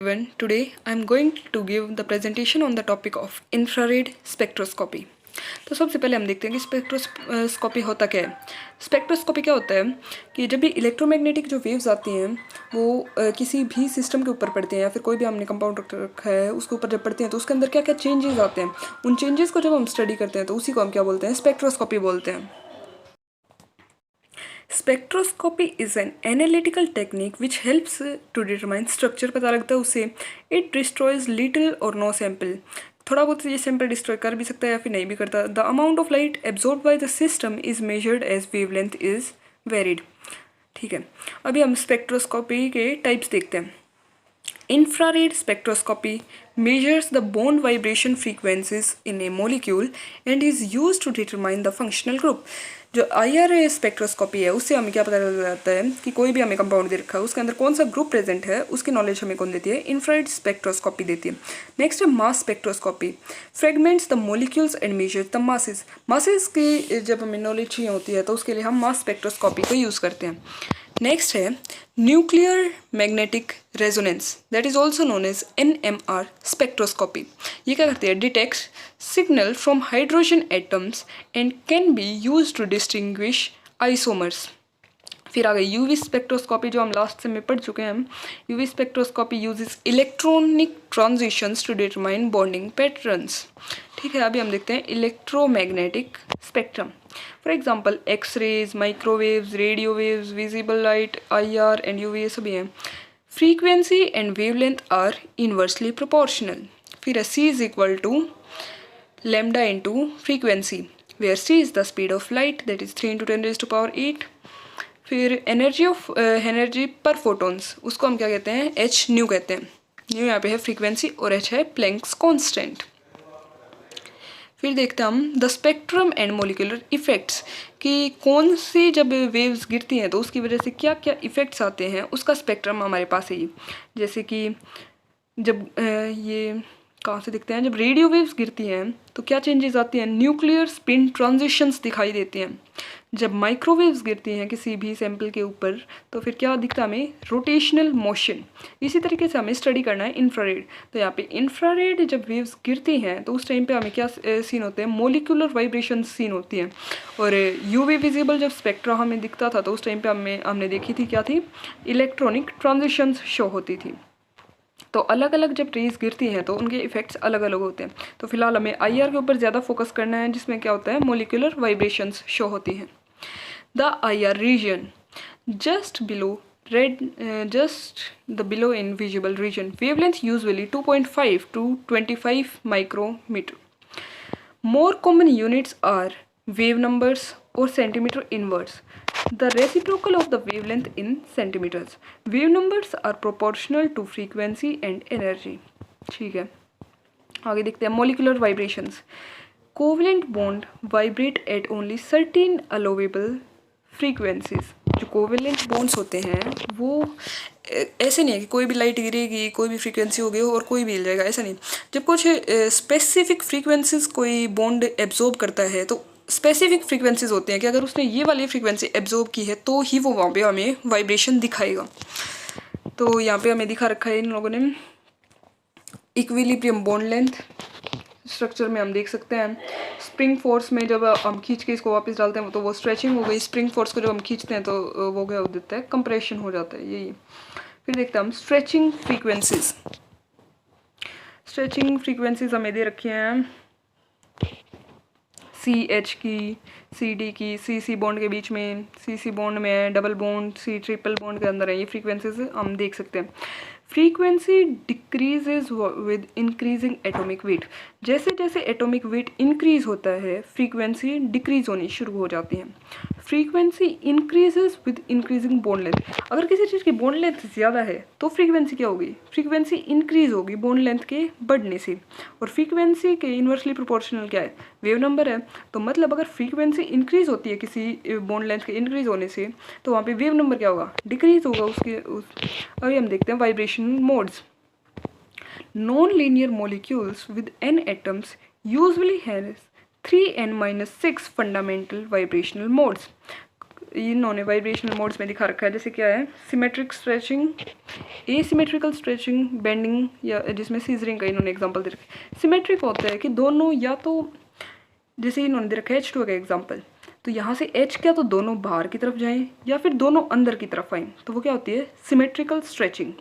Everyone, today I'm going to give the presentation on the topic of infrared spectroscopy. तो सबसे पहले हम देखते हैं कि स्पेक्ट्रोस्कोपी होता क्या है। स्पेक्ट्रोस्कोपी क्या होता है कि जब भी इलेक्ट्रोमैग्नेटिक जो वेव्स आती हैं वो किसी भी सिस्टम के ऊपर पड़ते हैं या फिर कोई भी हमने कंपाउंड रखा है उसके ऊपर जब पड़ते हैं तो उसके अंदर क्या क्या चेंजेस आते हैं, उन चेंजेस को जब हम स्टडी करते हैं तो उसी को हम क्या बोलते हैं, स्पेक्ट्रोस्कोपी बोलते हैं। Spectroscopy is an analytical technique which helps to determine structure पता लगता है उससे। इट डिस्ट्रॉयज लिटिल और नो सैम्पल, थोड़ा बहुत ये सैंपल डिस्ट्रॉय कर भी सकता है या फिर नहीं भी करता। The amount of light absorb by the system is measured as wavelength is varied. ठीक है, अभी हम स्पेक्ट्रोस्कोपी के टाइप्स देखते हैं। Infrared spectroscopy measures the bond vibration frequencies in a molecule and is used to determine the functional group. जो IR spectroscopy है उससे हमें क्या पता लग जाता है कि कोई भी हमें कंपाउंड दे रखा है उसके अंदर कौन सा ग्रुप प्रेजेंट है, उसकी नॉलेज हमें कौन देती है, इंफ्रारेड स्पेक्ट्रोस्कोपी देती है। नेक्स्ट है mass spectroscopy, fragments the molecules and measures the masses. Masses की जब हमें नॉलेज चाहिए होती है तो उसके लिए हम मास स्पेक्ट्रोस्कोपी का यूज़ करते हैं। नेक्स्ट है nuclear magnetic resonance, that is also known as NMR spectroscopy. ये क्या करती है, detects signal from hydrogen atoms and can be use to distinguish isomers. फिर आ गई यूवी स्पेक्ट्रोस्कोपी जो हम लास्ट से में पढ़ चुके हैं। UV spectroscopy uses electronic transitions to determine bonding patterns. ठीक है, अभी हम देखते हैं electromagnetic spectrum. For example X rays, microwaves, radio waves, visible light, IR and UV ये सभी हैं। Frequency and wavelength are inversely proportional. फिर C is equal to lambda into frequency, where C is the speed of light that is 3 × 10⁸। फिर energy पर photons, उसको हम क्या कहते हैं, H न्यू कहते हैं। न्यू यहाँ पे है फ्रीक्वेंसी और H है प्लैंक्स कांस्टेंट। फिर देखते हैं हम the spectrum and molecular effects, कि कौन सी जब वेव्स गिरती हैं तो उसकी वजह से क्या क्या इफेक्ट्स आते हैं, उसका स्पेक्ट्रम हमारे पास है। जैसे कि जब ये कहाँ से दिखते हैं, जब रेडियो वेव्स गिरती हैं तो क्या चेंजेस आती हैं, न्यूक्लियर स्पिन ट्रांजिशंस दिखाई देती हैं। जब माइक्रोवेव्स गिरती हैं किसी भी सैंपल के ऊपर तो फिर क्या दिखता है हमें, रोटेशनल मोशन। इसी तरीके से हमें स्टडी करना है इंफ्रारेड। तो यहाँ पे इंफ्रारेड जब वेव्स गिरती हैं तो उस टाइम पे हमें क्या सीन होते हैं, मोलिकुलर वाइब्रेशन सीन होती हैं। और यूवी विजिबल जब स्पेक्ट्रा हमें दिखता था तो उस टाइम पे हमने देखी थी क्या थी, इलेक्ट्रॉनिक ट्रांजिशंस शो होती थी। तो अलग अलग जब रेज गिरती हैं तो उनके इफेक्ट्स अलग अलग होते हैं। तो फिलहाल हमें IR के ऊपर ज़्यादा फोकस करना है जिसमें क्या होता है, मोलिकुलर वाइब्रेशंस शो होती हैं। The IR region just below the below in visible region, wavelength usually 2.5 to 25 micrometer. More common units are wave numbers or centimeter inverse. The reciprocal of the wavelength in centimeters. Wave numbers are proportional to frequency and energy. ठीक है, आगे देखते हैं molecular vibrations. Covalent bond vibrate at only certain allowable frequencies. जो covalent bonds होते हैं वो ऐसे नहीं है कि कोई भी लाइट गिरेगी, कोई भी फ्रीक्वेंसी होगी और कोई भी हिल जाएगा, ऐसा नहीं। जब कुछ स्पेसिफिक फ्रीक्वेंसीज कोई बॉन्ड एब्जॉर्ब करता है तो स्पेसिफिक फ्रीक्वेंसीज होते हैं कि अगर उसने ये वाली फ्रीक्वेंसी एब्जॉर्ब की है तो ही वो वहाँ पे हमें वाइब्रेशन दिखाएगा। तो यहाँ पे हमें दिखा रखा है इन लोगों ने इक्विलिब्रियम बॉन्ड लेंथ स्ट्रक्चर में हम देख सकते हैं। स्प्रिंग फोर्स में जब हम खींच के इसको वापस डालते हैं तो वो स्ट्रेचिंग हो गई, स्प्रिंग फोर्स को जब हम खींचते हैं तो वो क्या हो देता है, कंप्रेशन हो जाता है, यही। फिर देखते हैं हम स्ट्रेचिंग फ्रीक्वेंसीज। स्ट्रेचिंग फ्रीक्वेंसीज हमें दे रखी हैं CH की, CD की, CC बॉन्ड के बीच में, CC बॉन्ड में है, double bond, C triple bond के अंदर है, ये फ्रीक्वेंसीज हम देख सकते हैं। Frequency decreases with increasing atomic weight, जैसे जैसे एटॉमिक वेट इंक्रीज होता है फ्रीक्वेंसी डिक्रीज होनी शुरू हो जाती है। Frequency increases with increasing bond length, अगर किसी चीज़ की बॉन्ड लेंथ ज़्यादा है तो फ्रीक्वेंसी क्या होगी, फ्रीक्वेंसी इंक्रीज होगी बॉन्ड लेंथ के बढ़ने से। और फ्रीक्वेंसी के इन्वर्सली प्रोपोर्शनल क्या है, वेव नंबर है। तो मतलब अगर फ्रीक्वेंसी इंक्रीज होती है किसी बॉन्ड लेंथ के इंक्रीज होने से तो वहाँ पे वेव नंबर क्या होगा, डिक्रीज होगा उसके अभी हम देखते हैं vibration modes. Non-linear molecules with n atoms usually has 3n-6 fundamental vibrational modes. इन्होंने वाइब्रेशनल मोड्स में दिखा रखा है, जैसे क्या है symmetric stretching, asymmetrical stretching, bending, या जिसमें सीजरिंग का इन्होंने एग्जांपल दे रखा है। सिमेट्रिक होता है कि दोनों या तो, जैसे इन्होंने दे रखा है H2 का एग्जांपल, तो यहाँ से H क्या तो दोनों बाहर की तरफ जाएं या फिर दोनों अंदर की तरफ आएँ, तो वो क्या होती है symmetrical stretching.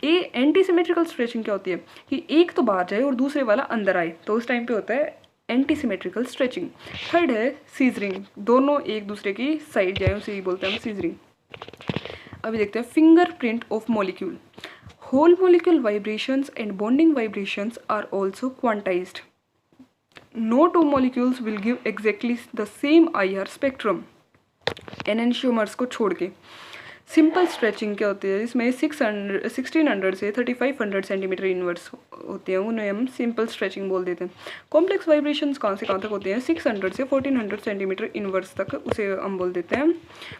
Anti symmetrical stretching क्या होती है कि एक तो बाहर जाए और दूसरे वाला अंदर आए, तो उस टाइम पे होता है एंटी सिमेट्रिकल स्ट्रेचिंग। थर्ड है सीजरिंग, दोनों एक दूसरे की साइड जाए, उसे ही बोलते हैं हम सीजरिंग। अभी देखते हैं fingerprint of molecule. Whole molecule vibrations and bonding vibrations are also quantised. No two molecules will give exactly the same IR spectrum enantiomers को छोड़ के। सिंपल स्ट्रेचिंग क्या होती है, इसमें 1600 से 3500 सेंटीमीटर इनवर्स होते हैं, उन्हें हम सिंपल स्ट्रेचिंग बोल देते हैं। कॉम्प्लेक्स वाइब्रेशंस कहाँ से कहाँ तक होते हैं, 600 से 1400 सेंटीमीटर इनवर्स तक, उसे हम बोल देते हैं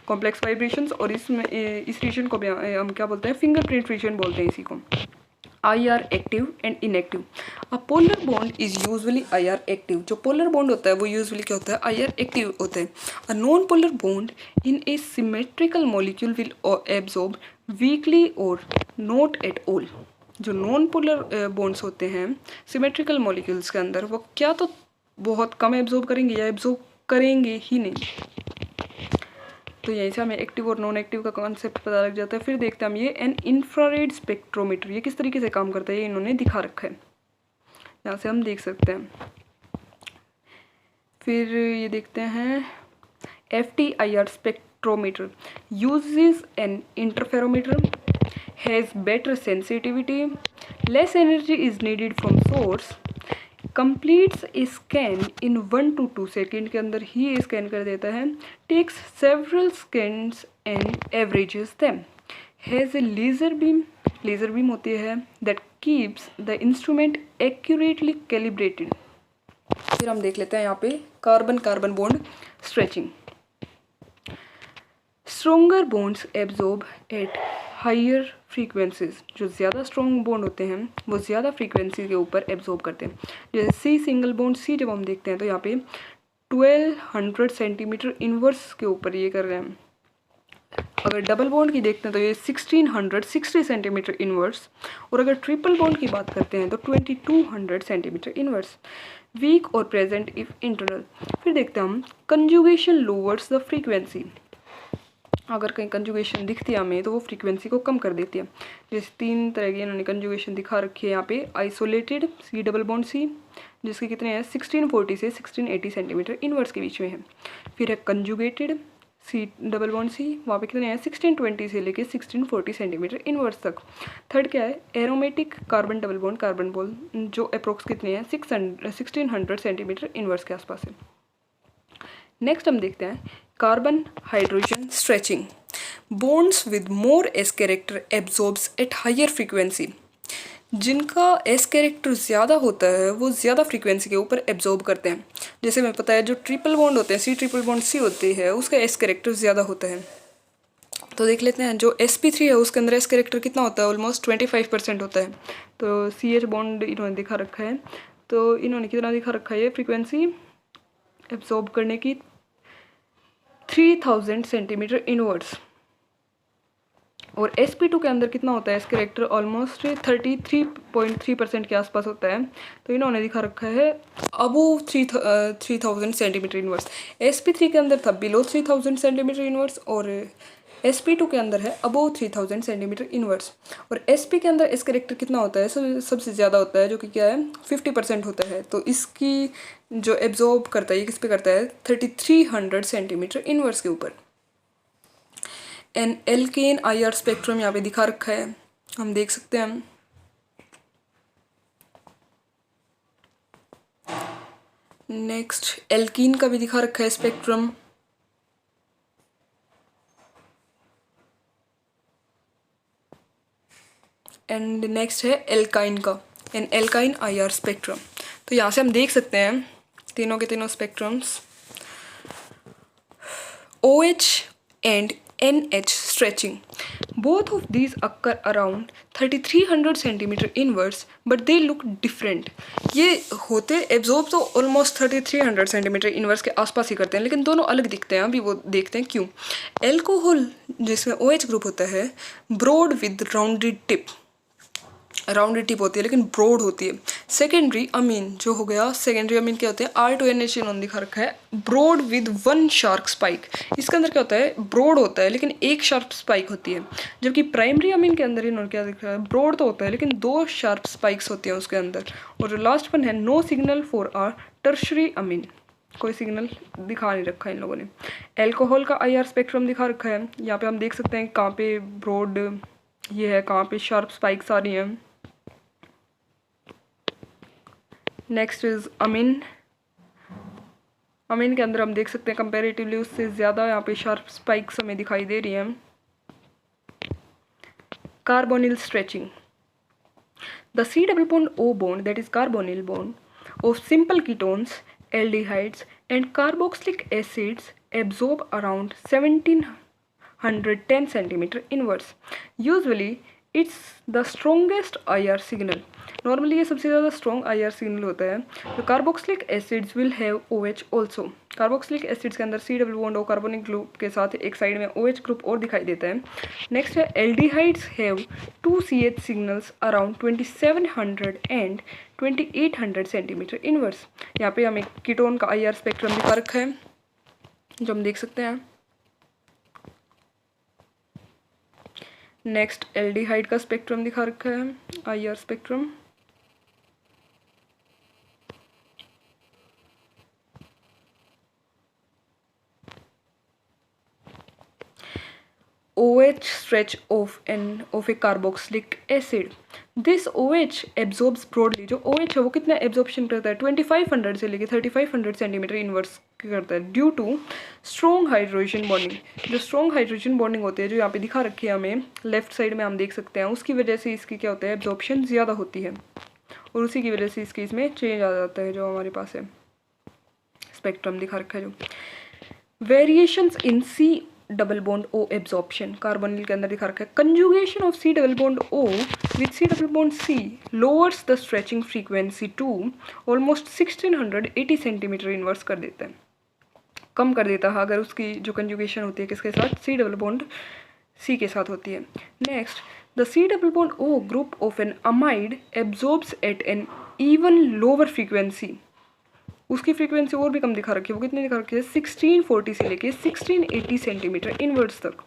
कॉम्प्लेक्स वाइब्रेशंस। और इसमें इस रीजन को भी हम क्या बोलते हैं फिंगरप्रिंट रीजन बोलते हैं इसी को। IR active and inactive. A polar bond is usually IR active. जो पोलर बॉन्ड होता है वो यूजुअली क्या होता है IR एक्टिव होता है। A non polar bond in A symmetrical molecule will absorb weekly और नॉट एट ऑल। जो नॉन पोलर बॉन्ड्स होते हैं सिमेट्रिकल मॉलिक्यूल्स के अंदर, वो क्या तो बहुत कम एब्जॉर्ब करेंगे या एब्जॉर्ब करेंगे ही नहीं। तो यहीं से हमें एक्टिव और नॉन एक्टिव का कॉन्सेप्ट पता लग जाता है। फिर देखते हैं हम ये एन इंफ्रारेड स्पेक्ट्रोमीटर, ये किस तरीके से काम करता है ये इन्होंने दिखा रखा है, यहाँ से हम देख सकते हैं। फिर ये देखते हैं FTIR spectrometer uses an interferometer, has better sensitivity, less energy is needed from source, completes scan in 1 to 2 second के अंदर ही स्कैन कर देता है, takes several scans and averages them, has a laser beam, laser beam होती है that keeps the instrument accurately calibrated. फिर हम देख लेते हैं यहाँ पे carbon carbon bond stretching. Stronger bonds absorb at higher frequencies. जो ज़्यादा स्ट्रॉन्ग बॉन्ड होते हैं वो ज़्यादा फ्रीक्वेंसी के ऊपर एब्जॉर्ब करते हैं। जैसे सी सिंगल बॉन्ड सी जब हम देखते हैं तो यहाँ पे 1200 सेंटीमीटर इनवर्स के ऊपर ये कर रहे हैं। अगर डबल बॉन्ड की देखते हैं तो ये 1660 सेंटीमीटर इनवर्स, और अगर ट्रिपल बॉन्ड की बात करते हैं तो 2200 सेंटीमीटर इनवर्स। वीक और प्रेजेंट इफ इंटरनल। फिर देखते हैं हम कंजुगेशन लोवर्स द फ्रीक्वेंसी। अगर कहीं कंजुगेशन दिखती है हमें तो वो फ्रीक्वेंसी को कम कर देती है। जैसे 3 तरह की इन्होंने कंजुगेशन दिखा रखी है यहाँ पे। Isolated C double bond C, जिसके कितने हैं 1640 से 1680 सेंटीमीटर इनवर्स के बीच में है। फिर है conjugated C double bond C, वहाँ पे कितने हैं 1620 से लेके 1640 सेंटीमीटर इनवर्स तक। थर्ड क्या है एरोमेटिक कार्बन डबल बॉन्ड, जो अप्रोक्स कितने हैं 1600 सेंटीमीटर इनवर्स के आसपास है। नेक्स्ट हम देखते हैं carbon hydrogen stretching. Bonds with more S character absorbs at higher frequency. जिनका एस कैरेक्टर ज़्यादा होता है वो ज़्यादा फ्रीक्वेंसी के ऊपर एब्जॉर्ब करते हैं। जैसे हमें पता है जो ट्रिपल बॉन्ड होते हैं सी ट्रिपल बॉन्ड सी होती है उसका एस कैरेक्टर ज़्यादा होता है। तो देख लेते हैं जो sp3 है उसके अंदर एस कैरेक्टर कितना होता है ऑलमोस्ट 25% होता है। तो CH बॉन्ड इन्होंने दिखा रखा है, तो इन्होंने कितना दिखा रखा है ये फ्रीक्वेंसी एब्जॉर्ब करने की 3000 सेंटीमीटर इनवर्ड्स। और sp2 के अंदर कितना होता है इस कैरेक्टर ऑलमोस्ट 33.3% के आसपास होता है। तो इन्होंने दिखा रखा है अबोव 3000 सेंटीमीटर इनवर्स। sp3 के अंदर था बिलो 3000 सेंटीमीटर इनवर्स, और sp2 के अंदर है अबोव 3000 सेंटीमीटर इनवर्स। और sp के अंदर इस कैरेक्टर कितना होता है सबसे ज़्यादा होता है, जो कि क्या है 50% होता है। तो इसकी जो एब्जॉर्ब करता है ये किस पे करता है 3300 सेंटीमीटर इनवर्स के ऊपर। एन एल्केन IR स्पेक्ट्रम यहाँ पे दिखा रखा है, हम देख सकते हैं। नेक्स्ट एल्कीन का भी दिखा रखा है स्पेक्ट्रम। एंड नेक्स्ट है एल्काइन का, एन एल्काइन IR स्पेक्ट्रम। तो यहाँ से हम देख सकते हैं तीनों के तीनों spectrums. OH and NH stretching. Both of these occur around 3300 centimetre inverse but they look different. ये होते एब्जॉर्ब तो ऑलमोस्ट 3300 सेंटीमीटर इनवर्स के आसपास ही करते हैं, लेकिन दोनों अलग दिखते हैं। अभी वो देखते हैं क्यों। एल्कोहल जिसमें OH ग्रुप होता है broad with rounded tip, rounded tip होती है लेकिन ब्रॉड होती है। सेकेंडरी अमीन जो हो गया, सेकेंडरी अमीन क्या होते हैं, R2NH इन्होंने दिखा रखा है broad with one sharp spike. इसके अंदर क्या होता है, ब्रॉड होता है लेकिन एक शार्प स्पाइक होती है। जबकि प्राइमरी अमीन के अंदर इन्होंने क्या दिखा है, ब्रॉड तो होता है लेकिन दो शार्प स्पाइक्स होती हैं उसके अंदर। और जो लास्ट वन है no signal for R tertiary amine, कोई सिग्नल दिखा नहीं रखा है इन लोगों ने। एल्कोहल का IR स्पेक्ट्रम दिखा रखा है, यहाँ पे हम देख सकते हैं कहाँ पे ब्रॉड ये है, कहाँ पे शार्प स्पाइक्स आ रही हैं। नेक्स्ट इज अमीन। अमीन के अंदर हम देख सकते हैं कंपैरेटिवली उससे ज़्यादा यहाँ पे शार्प स्पाइक्स हमें दिखाई दे रही हैं। Carbonyl stretching, the C double bond O bond that is carbonyl bond of simple ketones, aldehydes and carboxylic acids absorb around 1710 centimeter inverse. Usually it's the strongest IR signal. Normally ये सबसे ज़्यादा strong IR signal होता है। तो carboxylic acids will have OH also. Carboxylic acids के अंदर C double bond और carbonic group के साथ एक साइड में OH ग्रुप और दिखाई देता है। नेक्स्ट है aldehydes have 2CH signals around 2700 and 2800 centimetre inverse. यहाँ पे हमें कीटोन का IR स्पेक्ट्रम दिखा रखा है जो हम देख सकते हैं। नेक्स्ट एल्डिहाइड का स्पेक्ट्रम दिखा रखा है, IR spectrum. OH stretch of a carboxylic acid. This OH absorbs broadly. जो OH है वो कितना एब्जॉर्प्शन करता है, 2500 से लेके 3500 सेंटीमीटर इनवर्स करता है due to strong hydrogen bonding. जो स्ट्रॉन्ग हाइड्रोजन बॉन्डिंग होती है जो यहाँ पे दिखा रखी है हमें लेफ्ट साइड में हम देख सकते हैं, उसकी वजह से इसकी क्या होता है, एब्जॉर्प्शन ज़्यादा होती है और उसी की वजह से इसकी इसमें चेंज आ जाता है। जो हमारे पास है स्पेक्ट्रम दिखा रखा है। जो variations in C double bond O absorption, carbonyl के अंदर दिखा रखा है। Conjugation of C double bond O with C double bond C lowers the stretching frequency to almost 1680 centimetre inverse कर देता है, कम कर देता है अगर उसकी जो कंजुगेशन होती है किसके साथ, C डबल बॉन्ड C के साथ होती है। Next the C double bond O group of an amide absorbs at an even lower frequency. उसकी फ्रीक्वेंसी और भी कम दिखा रखी है, वो कितने दिखा रखी है, 1640 से लेके 1680 सेंटीमीटर इनवर्स तक।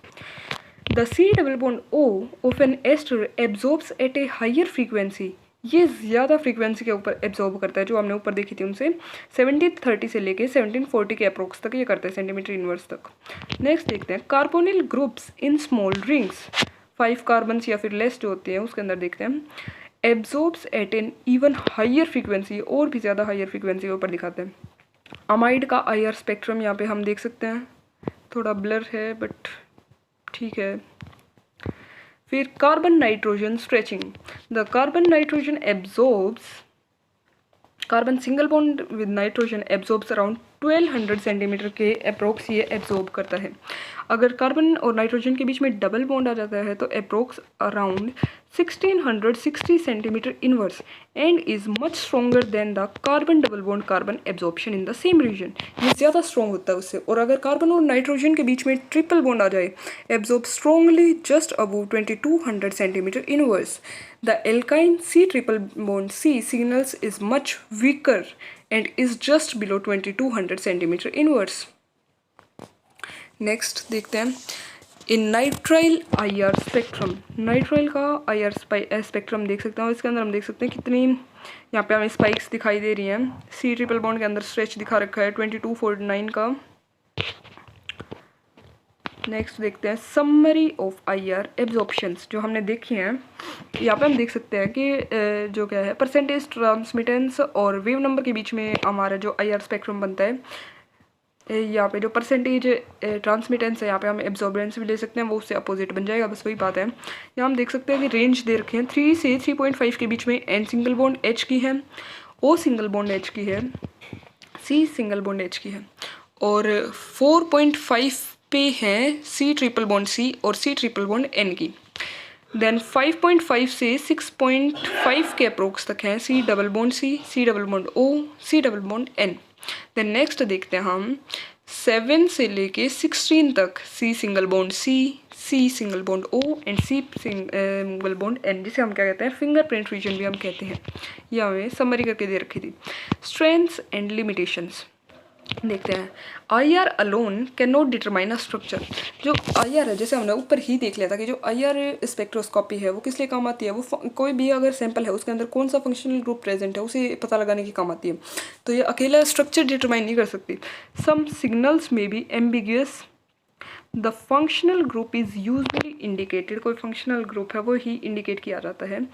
The C double bond O of an ester absorbs at a higher frequency, ये ज़्यादा फ्रीक्वेंसी के ऊपर एब्जॉर्ब करता है। जो हमने ऊपर देखी थी उनसे 1730 से लेके 1740 के अप्रोक्स तक ये करता है सेंटीमीटर इनवर्स तक। नेक्स्ट देखते हैं carbonyl groups in small rings, 5 carbons या फिर लेस जो होते हैं उसके अंदर देखते हैं absorbs at an even higher frequency, और भी ज़्यादा हायर फ्रीक्वेंसी के ऊपर दिखाते हैं। अमाइड का IR स्पेक्ट्रम यहाँ पे हम देख सकते हैं, थोड़ा ब्लर है बट ठीक है। फिर carbon nitrogen stretching, the carbon nitrogen absorbs, carbon single bond with nitrogen absorbs around 1200 centimetre के अप्रोक्स ये एब्जॉर्ब करता है। अगर कार्बन और नाइट्रोजन के बीच में डबल बॉन्ड आ जाता है तो approx around 1660 centimetre inverse and is much stronger than the carbon double bond carbon absorption in the same region. ये ज़्यादा स्ट्रॉन्ग होता है उससे। और अगर कार्बन और नाइट्रोजन के बीच में ट्रिपल बॉन्ड आ जाए absorb strongly just above 2200 centimetre inverse. The alkyne C triple bond C signals is much weaker and is just below 2200 centimetre inverse. Next देखते हैं इन नाइट्राइल IR स्पेक्ट्रम, नाइट्राइल का IR spectrum देख सकते हैं और इसके अंदर हम देख सकते हैं कितनी यहाँ पे हमें स्पाइक्स दिखाई दे रही हैं। C ट्रिपल बॉन्ड के अंदर स्ट्रेच दिखा रखा है 2249 का। नेक्स्ट देखते हैं समरी ऑफ IR एब्जॉर्प्शंस जो हमने देखी हैं। यहाँ पे हम देख सकते हैं कि जो क्या है परसेंटेज ट्रांसमिटेंस और वेव नंबर के बीच में हमारा जो IR स्पेक्ट्रम बनता है, यहाँ पे जो परसेंटेज ट्रांसमिटेंस है यहाँ पे हम एब्जॉर्बेंस भी ले सकते हैं, वो उससे अपोजिट बन जाएगा, बस वही बात है। यहाँ हम देख सकते हैं कि रेंज दे रखे हैं 3 से 3.5 के बीच में N सिंगल बॉन्ड H की है, O सिंगल बॉन्ड H की है, C सिंगल बॉन्ड H की है और 4.5 पे हैं C ट्रिपल बॉन्ड C और C ट्रिपल बॉन्ड N की। देन 5.5 से 6.5 के अप्रोक्स तक हैं C double bond C double bond O, C double bond N। Then next देखते हैं हम 7 से लेके 16 तक C single bond C single bond O and C single bond N, जिसे हम क्या कहते हैं फिंगरप्रिंट रीजन भी हम कहते हैं। ये हमें समरी करके दे रखी थी। स्ट्रेंथ्स एंड लिमिटेशंस देखते हैं। IR alone can not determine a structure. जो IR है, जैसे हमने ऊपर ही देख लिया था कि जो IR स्पेक्ट्रोस्कोपी है वो किस लिए काम आती है, वो कोई भी अगर सैंपल है उसके अंदर कौन सा फंक्शनल ग्रुप प्रेजेंट है उसे पता लगाने की काम आती है। तो ये अकेला स्ट्रक्चर डिटरमाइन नहीं कर सकती। Some signals may be ambiguous, the functional group is usually indicated. कोई फंक्शनल ग्रुप है वो ही इंडिकेट किया जाता है।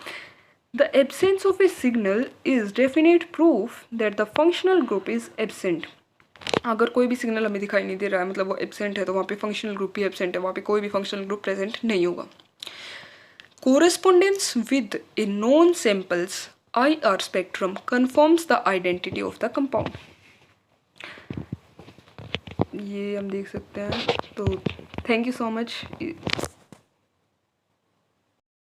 The absence of a signal is definite proof that the functional group is absent. अगर कोई भी सिग्नल हमें दिखाई नहीं दे रहा है मतलब वो एब्सेंट है, तो वहाँ पे फंक्शनल ग्रुप भी एब्सेंट है, वहाँ पे कोई भी फंक्शनल ग्रुप प्रेजेंट नहीं होगा। Correspondence with a non samples IR spectrum confirms the identity of the compound. ये हम देख सकते हैं। तो थैंक यू सो मच।